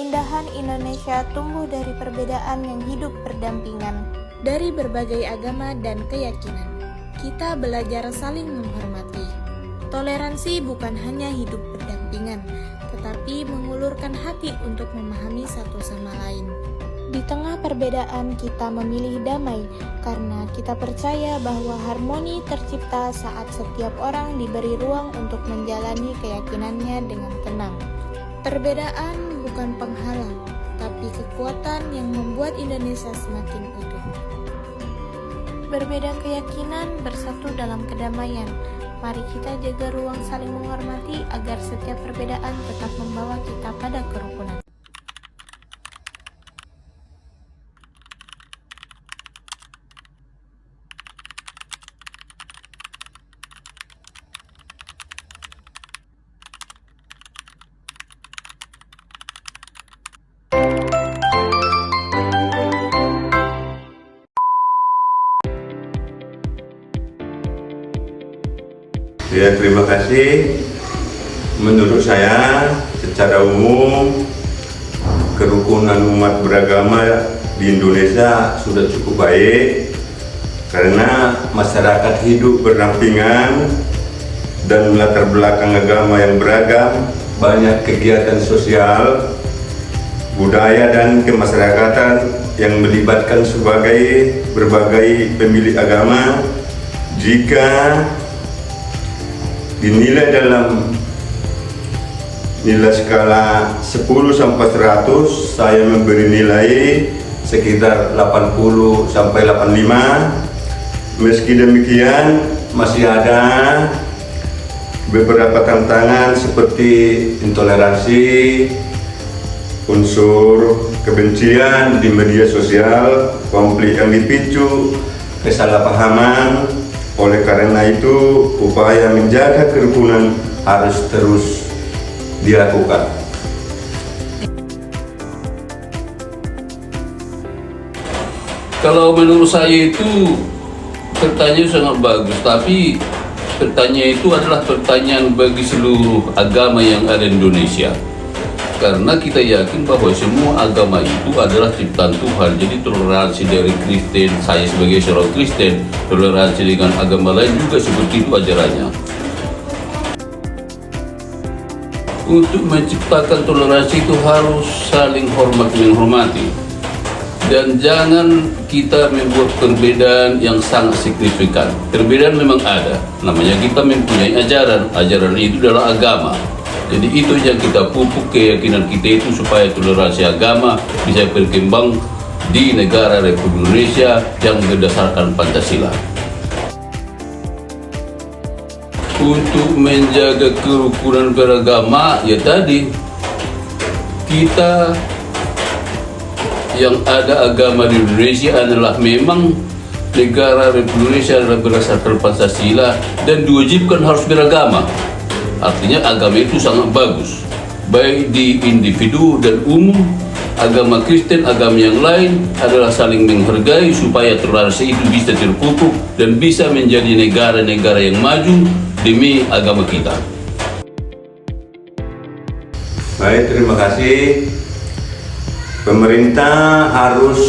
Keindahan Indonesia tumbuh dari perbedaan yang hidup berdampingan, dari berbagai agama dan keyakinan. Kita belajar saling menghormati. Toleransi bukan hanya hidup berdampingan, tetapi mengulurkan hati untuk memahami satu sama lain. Di tengah perbedaan, kita memilih damai karena kita percaya bahwa harmoni tercipta saat setiap orang diberi ruang untuk menjalani keyakinannya dengan tenang. Perbedaan bukan penghalang, tapi kekuatan yang membuat Indonesia semakin utuh. Berbeda keyakinan bersatu dalam kedamaian. Mari kita jaga ruang saling menghormati agar setiap perbedaan tetap membawa kita pada kerukunan. Ya, terima kasih. Menurut saya, secara umum, kerukunan umat beragama di Indonesia sudah cukup baik karena masyarakat hidup berdampingan dan latar belakang agama yang beragam, banyak kegiatan sosial, budaya dan kemasyarakatan yang melibatkan sebagai berbagai pemilik agama. Jika dinilai dalam nilai skala 10 sampai 100, saya memberi nilai sekitar 80 sampai 85. Meski demikian, masih ada beberapa tantangan seperti intoleransi, unsur kebencian di media sosial, konflik yang dipicu kesalahpahaman. Oleh karena itu, upaya menjaga kerukunan harus terus dilakukan. Kalau menurut saya itu pertanyaan sangat bagus, tapi pertanyaan itu adalah pertanyaan bagi seluruh agama yang ada di Indonesia. Karena kita yakin bahwa semua agama itu adalah ciptaan Tuhan. Jadi toleransi dari Kristen, saya sebagai seorang Kristen, toleransi dengan agama lain juga seperti itu ajarannya. Untuk menciptakan toleransi itu harus saling hormat menghormati. Dan jangan kita membuat perbedaan yang sangat signifikan. Perbedaan memang ada, namanya kita mempunyai ajaran itu adalah agama. Jadi itu yang kita pupuk keyakinan kita itu supaya toleransi agama bisa berkembang di negara Republik Indonesia yang berdasarkan Pancasila. Untuk menjaga kerukunan beragama, ya tadi kita yang ada agama di Indonesia adalah memang negara Republik Indonesia adalah berdasarkan Pancasila dan diwajibkan harus beragama. Artinya agama itu sangat bagus, baik di individu dan umum. Agama Kristen, agama yang lain adalah saling menghargai supaya toleransi itu bisa terpupuk dan bisa menjadi negara-negara yang maju demi agama kita. Baik, terima kasih. Pemerintah harus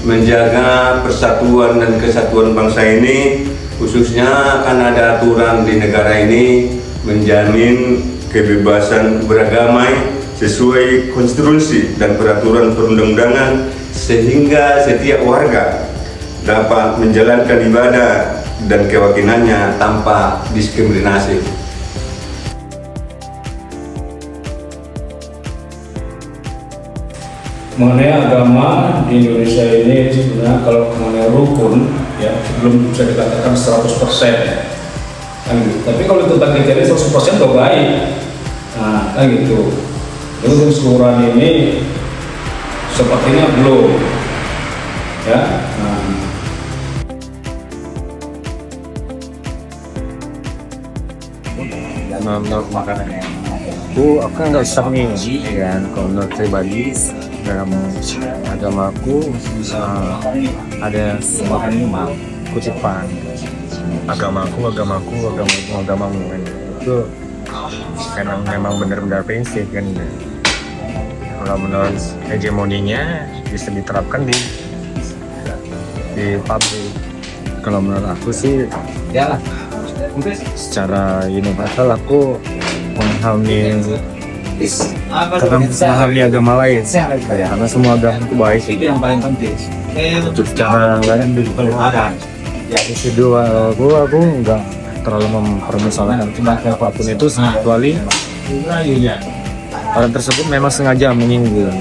menjaga persatuan dan kesatuan bangsa ini, khususnya kan ada aturan di negara ini menjamin kebebasan beragama sesuai konstitusi dan peraturan perundang-undangan sehingga setiap warga dapat menjalankan ibadah dan keyakinannya tanpa diskriminasi. Mengenai agama di Indonesia ini sebenarnya kalau mengenai rukun ya belum bisa dikatakan 100% ya. Kan gitu. Tapi kalau tentang kriteria 100% udah baik. Nah, kan gitu. Untuk keseluruhan ini sepertinya belum. Ya. Menurut makanan aku nggak sering kan. Kalau menurut pribadi dalam agamaku ada semacam kutipan agamamu kan. Itu memang benar-benar prinsip kan. kalau menurut hegemoninya bisa diterapkan di pabrik. Kalau menurut aku sih secara universal aku memahami agama lain karena semua agama itu baik. Untuk secara lain kedua aku nggak terlalu mempermasalahkan apapun itu, kecuali orang tersebut memang sengaja menyinggung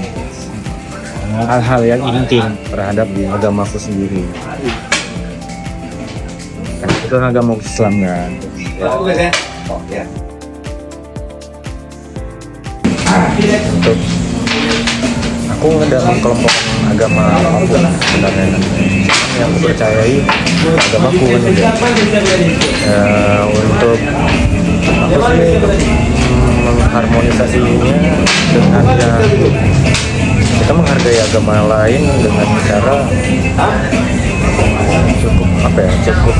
hal-hal yang intim terhadap agamaku sendiri. Kan itu agama Islam kan. Untuk aku nggak mengkelompokkan agama apapun sebenarnya. Yang aku percayai agamaku kan untuk apa sih mengharmonisasinya dengan kita menghargai agama lain dengan cara cukup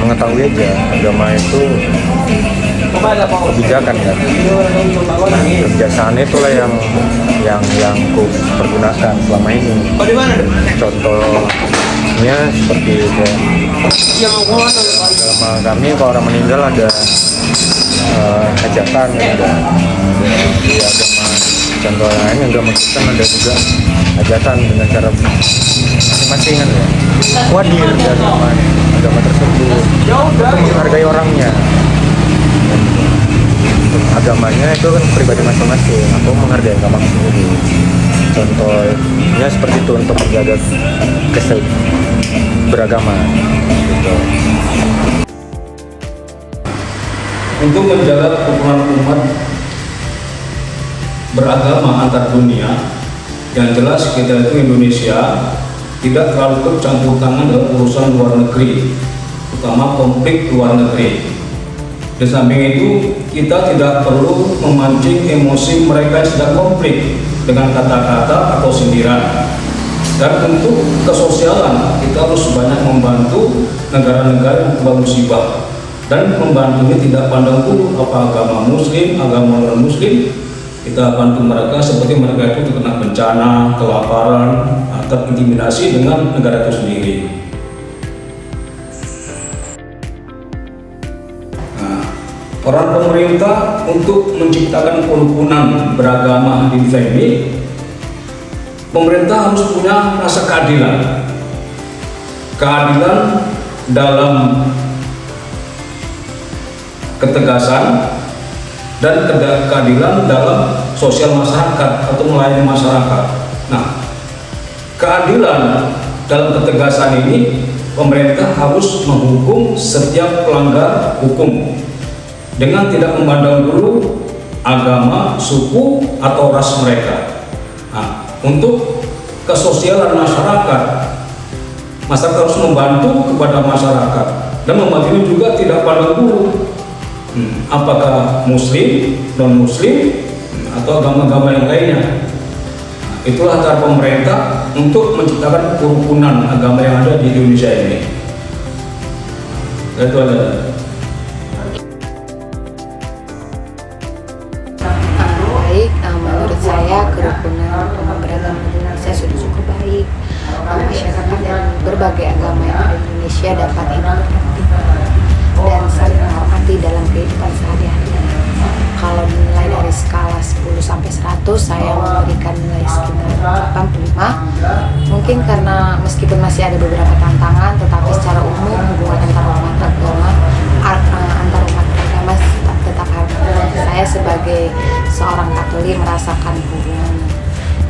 mengetahui aja agama itu kebijakan kan. Kebijaksanaan itulah yang ku pergunakan selama ini. Contohnya seperti agama kami kalau orang meninggal ada hajatan, ada di agama contoh lain agama Kristen ada juga hajatan dengan cara masing-masing kan ya. Wadir dari agama tersebut untuk menghargai orangnya. Agamanya itu kan pribadi masing-masing. Aku menghargai agama sendiri. Contohnya seperti itu untuk menjaga beragama gitu. Untuk menjaga kerukunan umat beragama antar dunia, yang jelas kita itu Indonesia tidak terlalu bercampur tangan dalam urusan luar negeri, terutama konflik luar negeri. Di samping itu, kita tidak perlu memancing emosi mereka yang sedang konflik dengan kata-kata atau sindiran. Dan untuk kesosialan, kita harus banyak membantu negara-negara yang terkena musibah. Dan membantunya tidak pandang bulu apa agama muslim, agama non-muslim. Kita bantu mereka seperti mereka itu terkena bencana, kelaparan, terintimidasi dengan negara itu sendiri. Nah, peran pemerintah untuk menciptakan kerukunan beragama di Indonesia ini, pemerintah harus punya rasa keadilan. Keadilan dalam ketegasan dan keadilan dalam sosial masyarakat atau melayani masyarakat. Nah, keadilan dalam ketegasan ini pemerintah harus menghukum setiap pelanggar hukum dengan tidak memandang dulu agama, suku, atau ras mereka. Nah, untuk kesosialan masyarakat harus membantu kepada masyarakat dan membantu juga tidak pandang dulu apakah muslim, non-muslim, atau agama-agama yang lainnya. Itulah cara pemerintah untuk menciptakan kerukunan agama yang ada di Indonesia ini. Itu ada. Baik, menurut saya kerukunan umat beragama di Indonesia sudah cukup baik. Masyarakat dan berbagai agama yang ada di Indonesia dapat hidup berdampingan dan saling menghormati dalam kehidupan sehari-hari. Kalau dinilai dari skala 10 sampai 100, saya memberikan nilai sekitar 85. Mungkin karena meskipun masih ada beberapa tantangan, tetapi secara umum hubungan antar umat beragama tetap harmonis. Saya sebagai seorang Katolik merasakan hubungan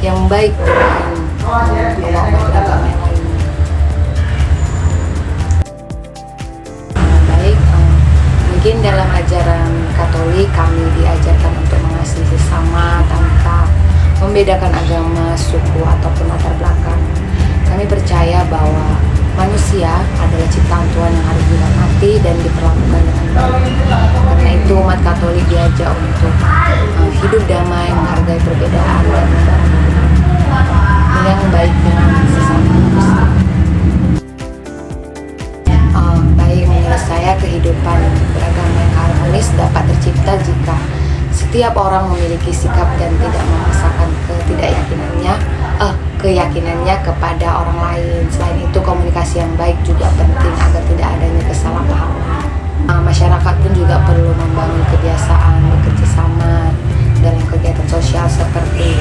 yang baik dengan umat beragama yang lainnya. Mungkin dalam ajaran Katolik kami diajarkan untuk mengasihi sesama tanpa membedakan agama, suku, ataupun latar belakang. Kami percaya bahwa manusia adalah ciptaan Tuhan yang harus dihormati dan diperlakukan dengan baik. Karena itu umat Katolik diajak untuk hidup damai, menghargai perbedaan dan membangun yang baik dengan sesama manusia. Baik, menurut saya kehidupan beragama yang harmonis dapat tercipta jika setiap orang memiliki sikap dan tidak memaksakan keyakinannya kepada orang lain. Selain itu, komunikasi yang baik juga penting agar tidak adanya kesalahpahaman. Masyarakat pun juga perlu membangun kebiasaan bekerja sama dalam kegiatan sosial seperti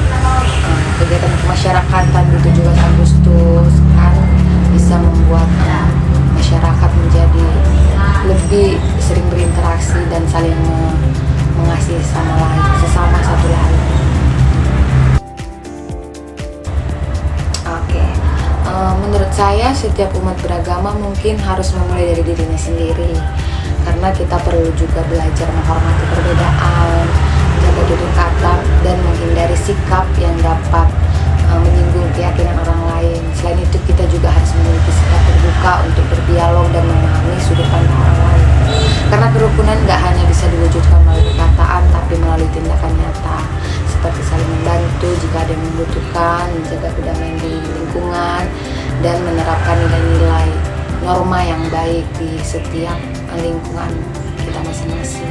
kegiatan kemasyarakatan 17 Agustus kan bisa membuat masyarakat menjadi lebih sering berinteraksi dan saling mengasihi sesama satu lain. Menurut saya setiap umat beragama mungkin harus memulai dari dirinya sendiri, karena kita perlu juga belajar menghormati perbedaan, menjaga tutur kata, dan menghindari sikap yang dapat menyinggung keyakinan orang lain. Selain itu, kita juga harus memiliki sikap terbuka untuk berdialog dan memahami sudut pandang orang lain, karena kerukunan nggak hanya bisa diwujudkan melalui perkataan, tapi melalui tindakan nyata seperti saling membantu jika ada yang membutuhkan, menjaga kedamaian di lingkungan, dan menerapkan nilai-nilai norma yang baik di setiap lingkungan kita masing-masing.